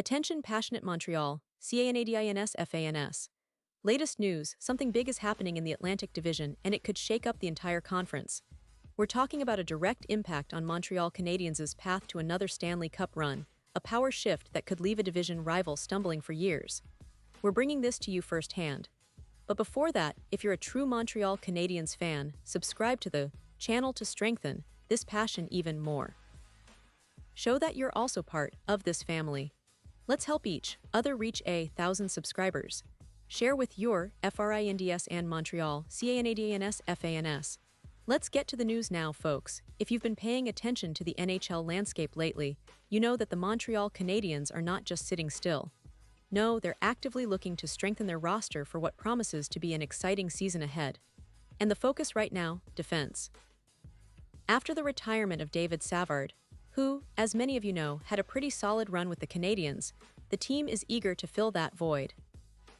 Attention passionate Montreal, Canadiens fans. Latest news, something big is happening in the Atlantic Division and it could shake up the entire conference. We're talking about a direct impact on Montreal Canadiens' path to another Stanley Cup run, a power shift that could leave a division rival stumbling for years. We're bringing this to you firsthand. But before that, if you're a true Montreal Canadiens fan, subscribe to the channel to strengthen this passion even more. Show that you're also part of this family. Let's help each other reach 1,000 subscribers. Share with your FRINDS and Montreal Canadiens fans. Let's get to the news now, folks. If you've been paying attention to the NHL landscape lately, you know that the Montreal Canadiens are not just sitting still. No, they're actively looking to strengthen their roster for what promises to be an exciting season ahead. And the focus right now, defense. After the retirement of David Savard, who, as many of you know, had a pretty solid run with the Canadiens, the team is eager to fill that void.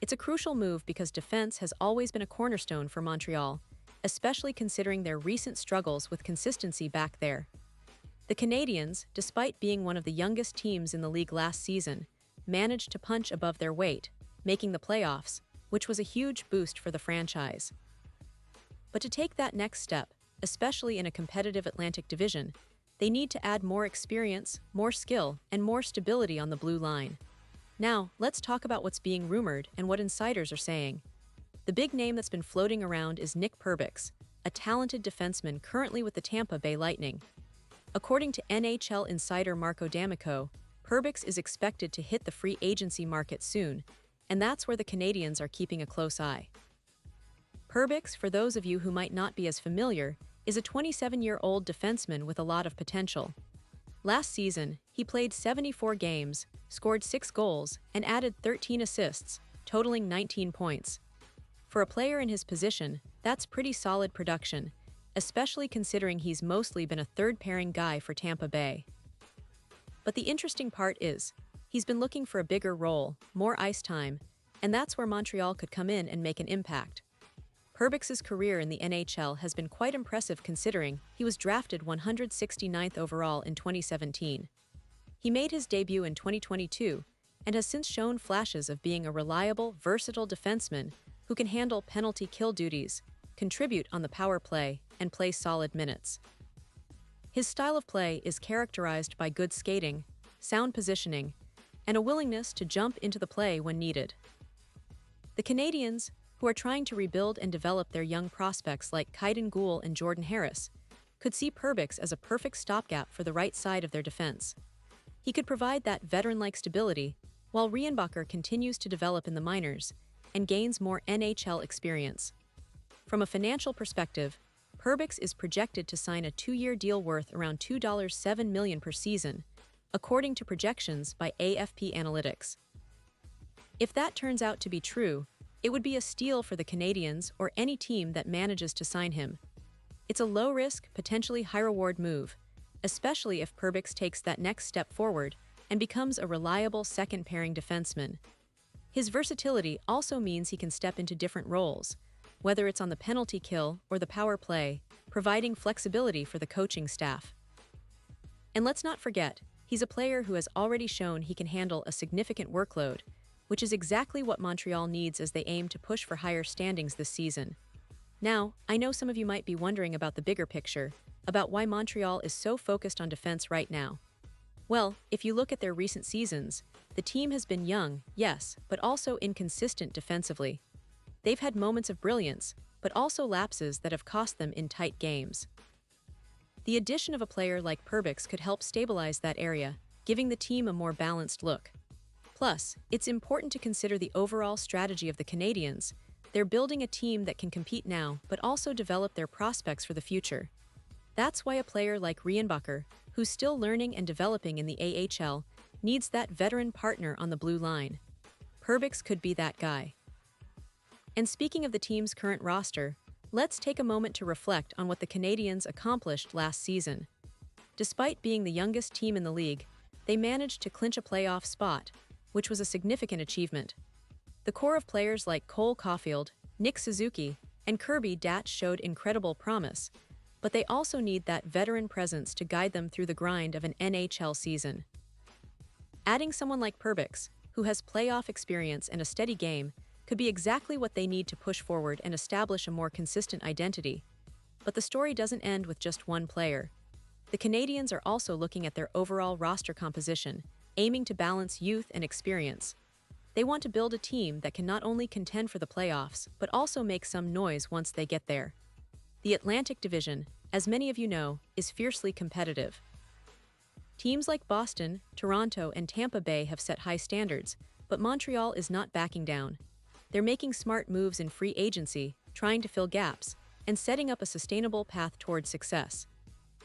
It's a crucial move because defense has always been a cornerstone for Montreal, especially considering their recent struggles with consistency back there. The Canadiens, despite being one of the youngest teams in the league last season, managed to punch above their weight, making the playoffs, which was a huge boost for the franchise. But to take that next step, especially in a competitive Atlantic Division, they need to add more experience, more skill, and more stability on the blue line. Now, let's talk about what's being rumored and what insiders are saying. The big name that's been floating around is Nick Perbix, a talented defenseman currently with the Tampa Bay Lightning. According to NHL insider Marco D'Amico, Perbix is expected to hit the free agency market soon, and that's where the Canadiens are keeping a close eye. Perbix, for those of you who might not be as familiar, is a 27-year-old defenseman with a lot of potential. Last season, he played 74 games, scored 6 goals, and added 13 assists, totaling 19 points. For a player in his position, that's pretty solid production, especially considering he's mostly been a third-pairing guy for Tampa Bay. But the interesting part is, he's been looking for a bigger role, more ice time, and that's where Montreal could come in and make an impact. Perbix's career in the NHL has been quite impressive considering he was drafted 169th overall in 2017. He made his debut in 2022 and has since shown flashes of being a reliable, versatile defenseman who can handle penalty kill duties, contribute on the power play, and play solid minutes. His style of play is characterized by good skating, sound positioning, and a willingness to jump into the play when needed. The Canadiens, who are trying to rebuild and develop their young prospects like Kaiden Guhle and Jordan Harris, could see Perbix as a perfect stopgap for the right side of their defense. He could provide that veteran-like stability, while Reinbacher continues to develop in the minors and gains more NHL experience. From a financial perspective, Perbix is projected to sign a 2-year deal worth around $2.7 million per season, according to projections by AFP Analytics. If that turns out to be true, it would be a steal for the Canadiens or any team that manages to sign him. It's a low-risk, potentially high-reward move, especially if Perbix takes that next step forward and becomes a reliable second-pairing defenseman. His versatility also means he can step into different roles, whether it's on the penalty kill or the power play, providing flexibility for the coaching staff. And let's not forget, he's a player who has already shown he can handle a significant workload, which is exactly what Montreal needs as they aim to push for higher standings this season. Now, I know some of you might be wondering about the bigger picture, about why Montreal is so focused on defense right now. Well, if you look at their recent seasons, the team has been young, yes, but also inconsistent defensively. They've had moments of brilliance, but also lapses that have cost them in tight games. The addition of a player like Perbix could help stabilize that area, giving the team a more balanced look. Plus, it's important to consider the overall strategy of the Canadiens. They're building a team that can compete now, but also develop their prospects for the future. That's why a player like Reinbacher, who's still learning and developing in the AHL, needs that veteran partner on the blue line. Perbix could be that guy. And speaking of the team's current roster, let's take a moment to reflect on what the Canadiens accomplished last season. Despite being the youngest team in the league, they managed to clinch a playoff spot, which was a significant achievement. The core of players like Cole Caulfield, Nick Suzuki, and Kirby Dach showed incredible promise, but they also need that veteran presence to guide them through the grind of an NHL season. Adding someone like Perbix, who has playoff experience and a steady game, could be exactly what they need to push forward and establish a more consistent identity. But the story doesn't end with just one player. The Canadiens are also looking at their overall roster composition, aiming to balance youth and experience. They want to build a team that can not only contend for the playoffs, but also make some noise once they get there. The Atlantic Division, as many of you know, is fiercely competitive. Teams like Boston, Toronto, and Tampa Bay have set high standards, but Montreal is not backing down. They're making smart moves in free agency, trying to fill gaps, and setting up a sustainable path towards success.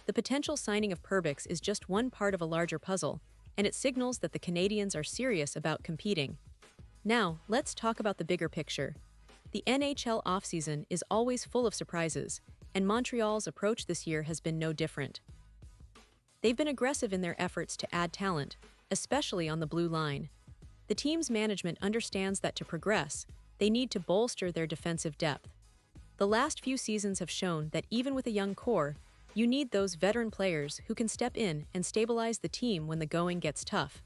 The potential signing of Perbix is just one part of a larger puzzle, and it signals that the Canadiens are serious about competing. Now, let's talk about the bigger picture. The NHL offseason is always full of surprises, and Montreal's approach this year has been no different. They've been aggressive in their efforts to add talent, especially on the blue line. The team's management understands that to progress, they need to bolster their defensive depth. The last few seasons have shown that even with a young core, you need those veteran players who can step in and stabilize the team when the going gets tough.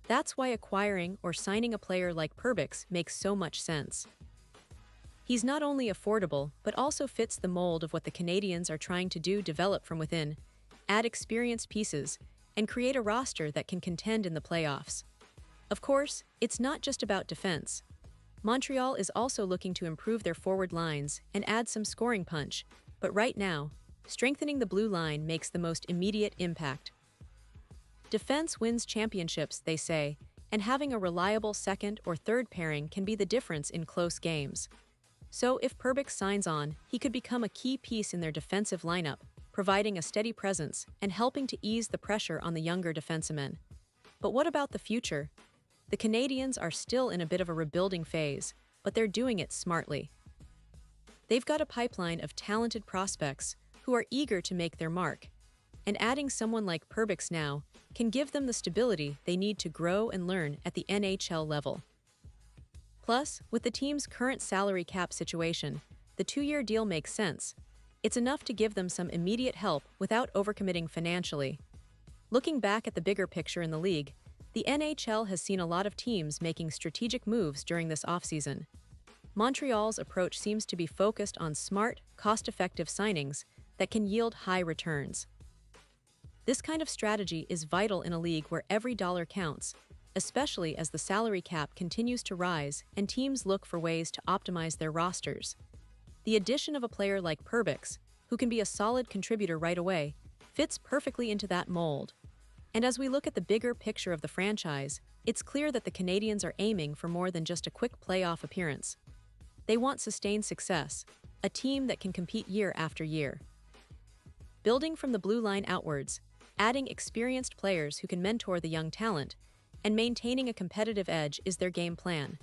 That's why acquiring or signing a player like Perbix makes so much sense. He's not only affordable, but also fits the mold of what the Canadiens are trying to do: develop from within, add experienced pieces, and create a roster that can contend in the playoffs. Of course, it's not just about defense. Montreal is also looking to improve their forward lines and add some scoring punch, but right now, strengthening the blue line makes the most immediate impact. Defense wins championships, they say, and having a reliable second or third pairing can be the difference in close games. So if Perbix signs on, he could become a key piece in their defensive lineup, providing a steady presence and helping to ease the pressure on the younger defensemen. But what about the future? The Canadiens are still in a bit of a rebuilding phase, but they're doing it smartly. They've got a pipeline of talented prospects who are eager to make their mark, and adding someone like Perbix now can give them the stability they need to grow and learn at the NHL level. Plus, with the team's current salary cap situation, the 2-year deal makes sense. It's enough to give them some immediate help without overcommitting financially. Looking back at the bigger picture in the league, the NHL has seen a lot of teams making strategic moves during this offseason. Montreal's approach seems to be focused on smart, cost-effective signings that can yield high returns. This kind of strategy is vital in a league where every dollar counts, especially as the salary cap continues to rise and teams look for ways to optimize their rosters. The addition of a player like Perbix, who can be a solid contributor right away, fits perfectly into that mold. And as we look at the bigger picture of the franchise, it's clear that the Canadiens are aiming for more than just a quick playoff appearance. They want sustained success, a team that can compete year after year. Building from the blue line outwards, adding experienced players who can mentor the young talent, and maintaining a competitive edge is their game plan.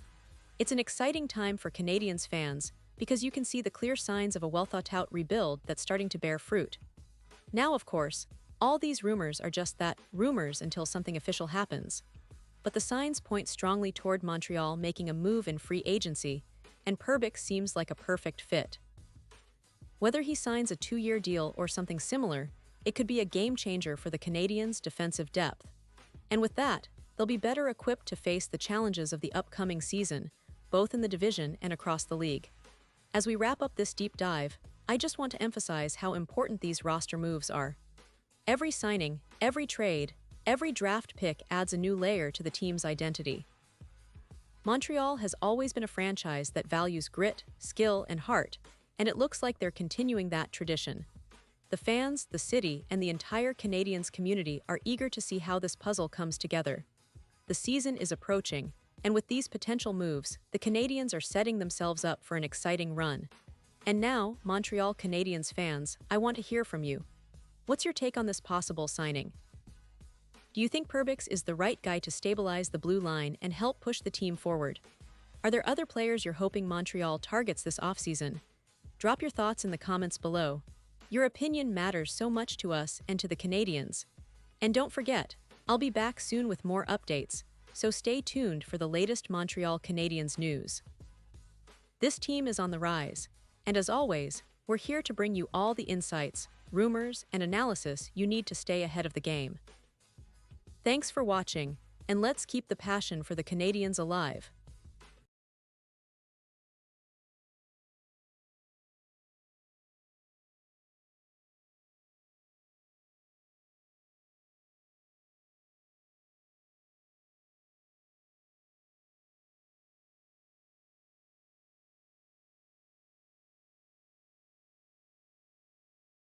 It's an exciting time for Canadiens fans because you can see the clear signs of a well-thought-out rebuild that's starting to bear fruit. Now, of course, all these rumors are just that, rumors until something official happens. But the signs point strongly toward Montreal making a move in free agency, and Perbix seems like a perfect fit. Whether he signs a 2-year deal or something similar, it could be a game-changer for the Canadiens' defensive depth. And with that, they'll be better equipped to face the challenges of the upcoming season, both in the division and across the league. As we wrap up this deep dive, I just want to emphasize how important these roster moves are. Every signing, every trade, every draft pick adds a new layer to the team's identity. Montreal has always been a franchise that values grit, skill, and heart, and it looks like they're continuing that tradition. The fans, the city, and the entire Canadiens community are eager to see how this puzzle comes together. The season is approaching, and with these potential moves, the Canadiens are setting themselves up for an exciting run. And now, Montreal Canadiens fans, I want to hear from you. What's your take on this possible signing? Do you think Perbix is the right guy to stabilize the blue line and help push the team forward? Are there other players you're hoping Montreal targets this offseason? Drop your thoughts in the comments below. Your opinion matters so much to us and to the Canadiens. And don't forget, I'll be back soon with more updates, so stay tuned for the latest Montreal Canadiens news. This team is on the rise, and as always, we're here to bring you all the insights, rumors, and analysis you need to stay ahead of the game. Thanks for watching, and let's keep the passion for the Canadiens alive.